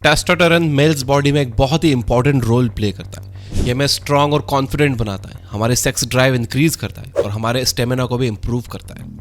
Testosterone mails body में एक बहुत ही इंपॉर्टेंट रोल प्ले करता है। ये हमें स्ट्रांग और कॉन्फिडेंट बनाता है, हमारे सेक्स ड्राइव इंक्रीज करता है और हमारे स्टेमिना को भी इंप्रूव करता है।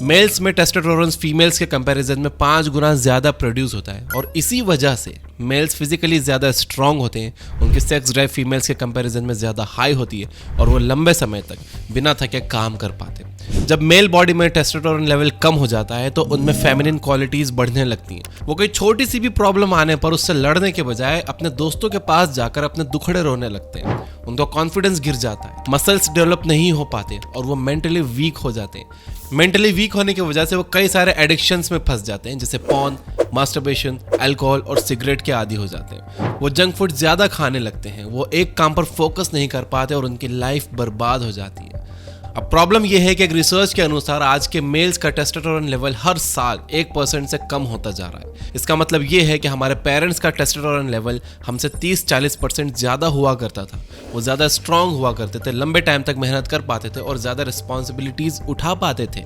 मेल्स में टेस्टोस्टेरोन फीमेल्स के कंपैरिजन में 5 गुना ज्यादा प्रोड्यूस होता है और इसी वजह से मेल्स फिजिकली ज्यादा स्ट्रांग होते हैं, उनकी सेक्स ड्राइव फीमेल्स के कंपैरिजन में ज्यादा हाई होती है और वो लंबे समय तक बिना थके काम कर पाते हैं। जब मेल बॉडी में टेस्टोस्टेरोन लेवल कम हो जाता है तो उनमें फेमिनिन क्वालिटीज बढ़ने लगती हैं। वो कोई छोटी सी भी प्रॉब्लम आने पर उससे लड़ने के बजाय अपने दोस्तों के पास जाकर अपने दुखड़े रोने लगते हैं। उनका कॉन्फिडेंस गिर जाता है, मसल्स डेवलप नहीं हो पाते और वो मेंटली वीक हो जाते हैं। मेंटली वीक होने की वजह से वो कई सारे एडिक्शंस में फंस जाते हैं, जैसे पॉर्न, मास्टरबेशन, अल्कोहल और सिगरेट के आदी हो जाते हैं। वो जंक फूड ज्यादा खाने लगते हैं, वो एक काम पर फोकस नहीं कर पाते और उनकी लाइफ बर्बाद हो जाती है। अब प्रॉब्लम यह है कि एक रिसर्च के अनुसार आज के मेल्स का टेस्टोस्टेरोन लेवल हर साल 1% से कम होता जा रहा है। इसका मतलब यह है कि हमारे पेरेंट्स का टेस्टोस्टेरोन लेवल हमसे 30-40% ज्यादा हुआ करता था। वो ज्यादा स्ट्रांग हुआ करते थे, लंबे टाइम तक मेहनत कर पाते थे और ज्यादा रिस्पॉन्सिबिलिटीज उठा पाते थे।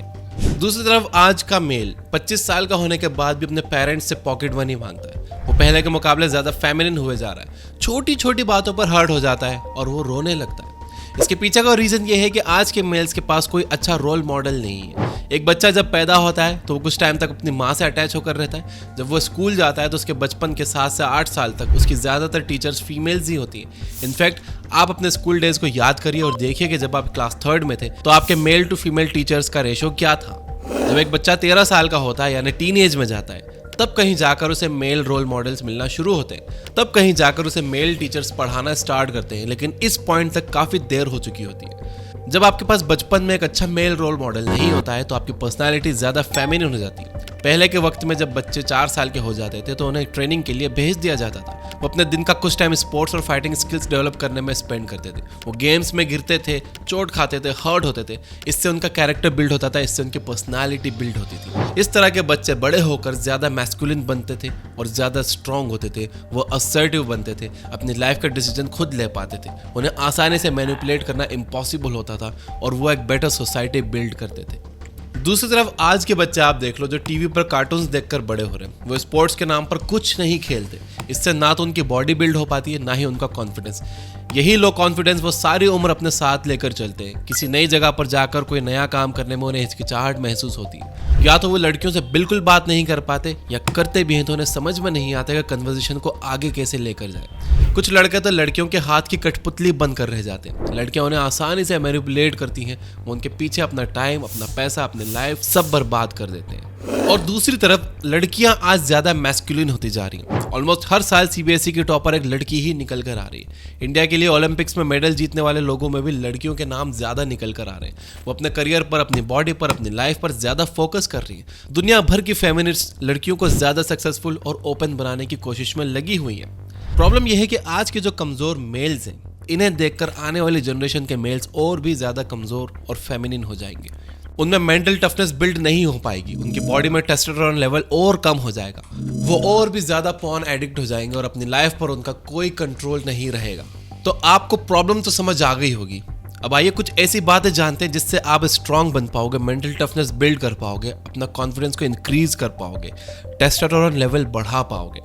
दूसरी तरफ आज का मेल 25 साल का होने के बाद भी अपने पेरेंट्स से पॉकेट मनी मांगता है। वो पहले के मुकाबले ज्यादा फेमिनिन हुए जा रहा है, छोटी छोटी बातों पर हर्ट हो जाता है और वो रोने लगता है। इसके पीछे का रीजन ये है कि आज के मेल्स के पास कोई अच्छा रोल मॉडल नहीं है। एक बच्चा जब पैदा होता है तो वो कुछ टाइम तक अपनी माँ से अटैच होकर रहता है। जब वो स्कूल जाता है तो उसके बचपन के 7 से 8 साल तक उसकी ज्यादातर टीचर्स फीमेल्स ही होती हैं। इनफैक्ट आप अपने स्कूल डेज को याद करिए और देखिए कि जब आप क्लास 3rd में थे तो आपके मेल टू फीमेल टीचर्स का रेशो क्या था। जब एक बच्चा 13 साल का होता है यानी टीन एज में जाता है, तब कहीं जाकर उसे मेल रोल मॉडल्स मिलना शुरू होते हैं, तब कहीं जाकर उसे मेल टीचर्स पढ़ाना स्टार्ट करते हैं। लेकिन इस पॉइंट तक काफी देर हो चुकी होती है। जब आपके पास बचपन में एक अच्छा मेल रोल मॉडल नहीं होता है तो आपकी पर्सनालिटी ज्यादा फेमिनिन हो जाती है। पहले के वक्त में जब बच्चे 4 साल के हो जाते थे तो उन्हें ट्रेनिंग के लिए भेज दिया जाता था। वो अपने दिन का कुछ टाइम स्पोर्ट्स और फाइटिंग स्किल्स डेवलप करने में स्पेंड करते थे। वो गेम्स में गिरते थे, चोट खाते थे, हर्ट होते थे। इससे उनका कैरेक्टर बिल्ड होता था, इससे उनकी पर्सनालिटी बिल्ड होती थी। इस तरह के बच्चे बड़े होकर ज्यादा मैस्कुलिन बनते थे और ज्यादा स्ट्रांग होते थे। वो असर्टिव बनते थे, अपनी लाइफ का डिसीजन खुद ले पाते थे। उन्हें आसानी से मैनिपुलेट करना इम्पॉसिबल होता था और वो एक बेटर सोसाइटी बिल्ड करते थे। दूसरी तरफ आज के बच्चे आप देख लो जो टीवी पर कार्टून्स देखकर बड़े हो रहे हैं। वो स्पोर्ट्स के नाम पर कुछ नहीं खेलते। इससे ना तो उनकी बॉडी बिल्ड हो पाती है, ना ही उनका कॉन्फिडेंस। यही लो कॉन्फिडेंस वो सारी उम्र अपने साथ लेकर चलते हैं। किसी नई जगह पर जाकर कोई नया काम करने में उन्हें हिचकिचाहट महसूस होती है। या तो वो लड़कियों से बिल्कुल बात नहीं कर पाते या करते भी हैं तो उन्हें समझ में नहीं आता कि कन्वर्सेशन को आगे कैसे लेकर जाए। कुछ लड़के तो लड़कियों के हाथ की कठपुतली बन कर रह जाते हैं। लड़कियां उन्हें आसानी से मैनिपुलेट करती हैं। वो उनके पीछे अपना टाइम, अपना पैसा, अपनी लाइफ सब बर्बाद कर देते हैं। और दूसरी तरफ लड़कियां आज ज्यादा मैस्कुलिन होती जा रही हैं। ऑलमोस्ट हर साल सीबीएसई की टॉपर एक लड़की ही निकल कर आ रही है। इंडिया के लिए ओलंपिक्स में मेडल जीतने वाले लोगों में भी लड़कियों के नाम ज्यादा निकल कर आ रहे हैं। वो अपने करियर पर, अपनी बॉडी पर, अपनी लाइफ पर ज्यादा फोकस कर रही है। दुनिया भर की फेमिनिस्ट्स लड़कियों को ज्यादा सक्सेसफुल और ओपन बनाने की कोशिश में लगी हुई है। प्रॉब्लम यह है कि आज के जो कमजोर मेल्स हैं, इन्हें देखकर आने वाली जनरेशन के मेल्स और भी ज्यादा कमजोर और फेमिनिन हो जाएंगे। उनमें मेंटल टफनेस बिल्ड नहीं हो पाएगी, उनकी बॉडी में टेस्टोस्टेरोन लेवल और कम हो जाएगा। वो और भी ज्यादा पॉर्न एडिक्ट हो जाएंगे और अपनी लाइफ पर उनका कोई कंट्रोल नहीं रहेगा। तो आपको प्रॉब्लम तो समझ आ गई होगी। अब आइए कुछ ऐसी बातें जानते हैं जिससे आप स्ट्रांग बन पाओगे, मेंटल टफनेस बिल्ड कर पाओगे, अपना कॉन्फिडेंस को इंक्रीज कर पाओगे, टेस्टोस्टेरोन लेवल बढ़ा पाओगे।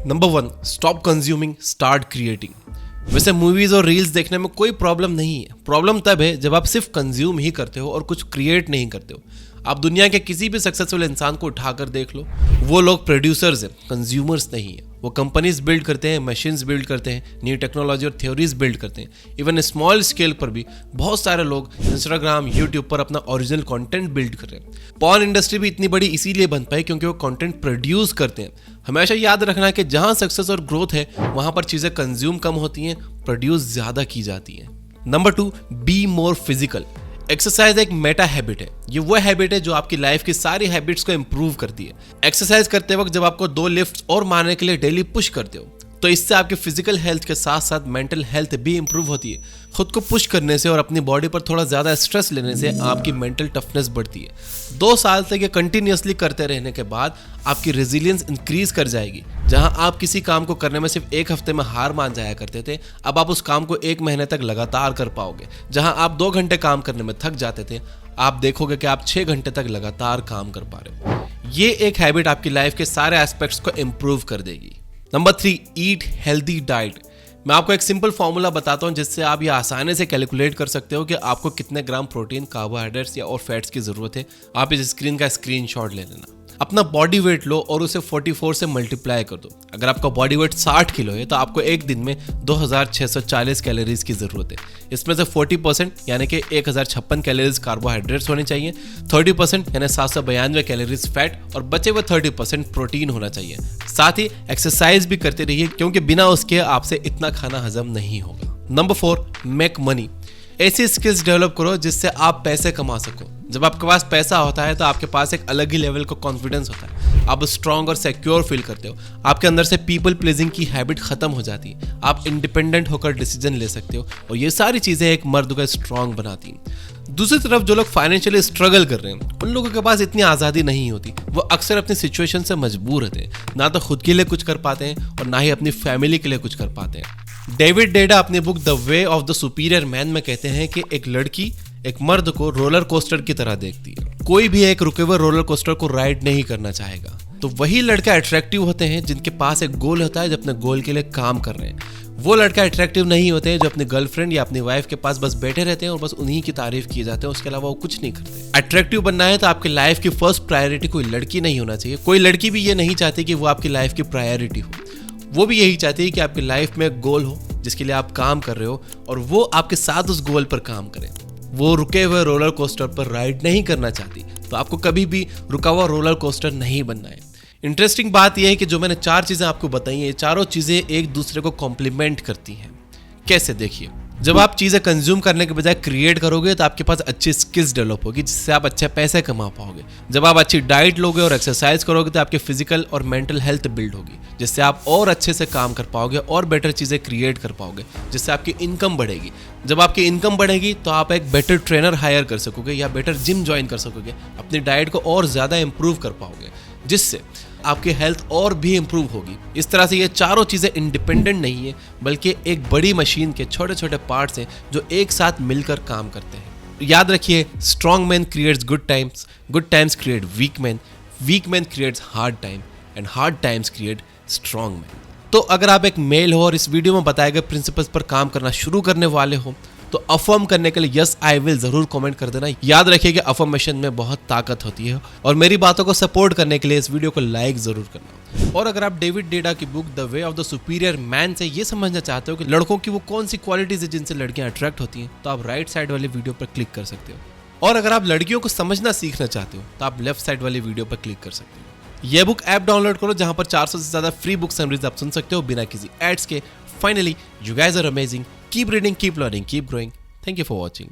Number 1, stop consuming, start creating. वैसे मूवीज और रील्स देखने में कोई प्रॉब्लम नहीं है। प्रॉब्लम तब है जब आप सिर्फ कंज्यूम ही करते हो और कुछ क्रिएट नहीं करते हो। आप दुनिया के किसी भी सक्सेसफुल इंसान को उठाकर देख लो, वो लोग प्रोड्यूसर्स हैं, कंज्यूमर्स नहीं है। वो कंपनीज बिल्ड करते हैं, मशीन्स बिल्ड करते हैं, न्यू टेक्नोलॉजी और थ्योरीज बिल्ड करते हैं। इवन स्मॉल स्केल पर भी बहुत सारे लोग इंस्टाग्राम, यूट्यूब पर अपना ओरिजिनल कंटेंट बिल्ड कर रहे हैं। पॉर्न इंडस्ट्री भी इतनी बड़ी इसीलिए बन पाई क्योंकि वो कंटेंट प्रोड्यूस करते हैं। हमेशा याद रखना है कि जहां सक्सेस और ग्रोथ है वहां पर चीजें कंज्यूम कम होती हैं, प्रोड्यूस ज्यादा की जाती हैं। Number 2, be more physical. Exercise एक मेटा हैबिट है। ये वो हैबिट है जो आपकी लाइफ की सारी हैबिट्स को इंप्रूव करती है। एक्सरसाइज करते वक्त जब आपको 2 लिफ्ट्स और मारने के लिए डेली पुश करते हो तो इससे आपके फिजिकल हेल्थ के साथ साथ मेंटल हेल्थ भी इंप्रूव होती है। खुद को पुश करने से और अपनी बॉडी पर थोड़ा ज्यादा स्ट्रेस लेने से आपकी मेंटल टफनेस बढ़ती है। 2 साल तक ये कंटिन्यूअसली करते रहने के बाद आपकी रेजिलियंस इंक्रीज कर जाएगी। जहां आप किसी काम को करने में सिर्फ 1 हफ्ते में हार मान जाया करते थे, अब आप उस काम को 1 महीने तक लगातार कर पाओगे। जहां आप 2 घंटे काम करने में थक जाते थे, आप देखोगे कि आप 6 घंटे तक लगातार काम कर पा रहे हो। ये एक हैबिट आपकी लाइफ के सारे एस्पेक्ट्स को इंप्रूव कर देगी। Number 3, eat healthy diet. मैं आपको एक सिंपल फॉर्मूला बताता हूं जिससे आप ये आसानी से कैलकुलेट कर सकते हो कि आपको कितने ग्राम प्रोटीन, कार्बोहाइड्रेट्स या और फैट्स की जरूरत है। आप इस स्क्रीन का स्क्रीनशॉट ले लेना। अपना बॉडी वेट लो और उसे 44 से मल्टीप्लाई कर दो। अगर आपका बॉडी वेट 60 किलो है तो आपको एक दिन में 2640 कैलोरीज की जरूरत है। इसमें से 40% यानी कि 1056 कैलोरीज कार्बोहाइड्रेट्स होने चाहिए, 30% यानी 792 कैलोरीज फैट और बचे हुए 30% प्रोटीन होना चाहिए। साथ ही एक्सरसाइज भी करते रहिए क्योंकि बिना उसके आपसे इतना खाना हजम नहीं होगा। Number 4, make money. ऐसी स्किल्स डेवलप करो जिससे आप पैसे कमा सको। जब आपके पास पैसा होता है तो आपके पास एक अलग ही लेवल का कॉन्फिडेंस होता है। आप स्ट्रांग और सिक्योर फील करते हो। आपके अंदर से पीपल प्लीजिंग की हैबिट खत्म हो जाती है। आप इंडिपेंडेंट होकर डिसीजन ले सकते हो और ये सारी चीजें एक मर्द को स्ट्रांग बनाती हैं। दूसरी तरफ जो लोग फाइनेंशियली स्ट्रगल कर रहे हैं उन लोगों के पास इतनी आज़ादी नहीं होती। वो अक्सर अपनी सिचुएशन से मजबूर होते हैं, ना तो खुद के लिए कुछ कर पाते हैं और ना ही अपनी फैमिली के लिए कुछ कर पाते हैं। डेविड डेडा अपनी book the way of the superior man में कहते हैं कि एक लड़की एक मर्द को रोलर कोस्टर की तरह देखती है। कोई भी एक रुके हुए रोलर कोस्टर को राइड नहीं करना चाहेगा। तो वही लड़के अट्रैक्टिव होते हैं जिनके पास एक गोल होता है, जो अपने गोल के लिए काम कर रहे हैं। वो लड़के अट्रैक्टिव नहीं होते हैं जो अपनी गर्लफ्रेंड या अपनी वाइफ के पास बस बैठे रहते हैं और बस उन्हीं की तारीफ किए जाते हैं, उसके अलावा वो कुछ नहीं करते। अट्रैक्टिव बनना है तो आपकी लाइफ की फर्स्ट प्रायोरिटी कोई लड़की नहीं होना चाहिए। कोई लड़की भी ये नहीं चाहती कि वो आपकी लाइफ की प्रायोरिटी हो। वो भी यही चाहती है कि आपकी लाइफ में एक गोल हो जिसके लिए आप काम कर रहे हो और वो आपके साथ उस गोल पर काम करे। वो रुके हुए रोलर कोस्टर पर राइड नहीं करना चाहती, तो आपको कभी भी रुका हुआ रोलर कोस्टर नहीं बनना है। इंटरेस्टिंग बात यह है कि जो मैंने 4 चीजें आपको बताई हैं, ये चारों चीजें एक दूसरे को कॉम्प्लीमेंट करती हैं। कैसे? देखिए, जब आप चीजें कंज्यूम करने के बजाय क्रिएट करोगे तो आपके पास अच्छी स्किल्स डेवलप होगी जिससे आप अच्छे पैसे कमा पाओगे। जब आप अच्छी डाइट लोगे और एक्सरसाइज करोगे तो आपकी फिजिकल और मेंटल हेल्थ बिल्ड होगी जिससे आप और अच्छे से काम कर पाओगे और बेटर चीजें क्रिएट कर पाओगे जिससे आपकी इनकम बढ़ेगी। जब आपकी इनकम बढ़ेगी तो आप एक बेटर ट्रेनर हायर कर सकोगे या बेटर जिम ज्वाइन कर सकोगे, अपनी डाइट को और ज्यादा इंप्रूव कर पाओगे जिससे आपकी हेल्थ और भी इंप्रूव होगी। इस तरह से ये चारों चीजें इंडिपेंडेंट नहीं है बल्कि एक बड़ी मशीन के छोटे छोटे पार्ट्स हैं जो एक साथ मिलकर काम करते हैं। याद रखिए, strong man creates good times create weak man creates hard time and hard times create strong man. तो अगर आप एक मेल हो और इस वीडियो में बताए गए प्रिंसिपल्स पर काम करना शुरू करने वाले हो तो अफर्म करने के लिए यस आई विल जरूर कमेंट कर देना। याद रखिए कि अफर्मेशन में बहुत ताकत होती है और मेरी बातों को सपोर्ट करने के लिए इस वीडियो को लाइक जरूर करना। और अगर आप डेविड डेडा की book the way of the superior man से ये समझना चाहते हो कि लड़कों की वो कौन सी क्वालिटीज है जिनसे लड़कियां अट्रैक्ट होती हैं, तो आप राइट साइड वाले वीडियो पर क्लिक कर सकते हो। और अगर आप लड़कियों को समझना सीखना चाहते हो तो आप लेफ्ट साइड वाली वीडियो पर क्लिक कर सकते हो। ये बुक ऐप डाउनलोड करो जहां पर 400 से ज्यादा फ्री बुक समरीज आप सुन सकते हो बिना किसी एड्स के। Finally, you guys are amazing. Keep reading, keep learning, keep growing. Thank you for watching.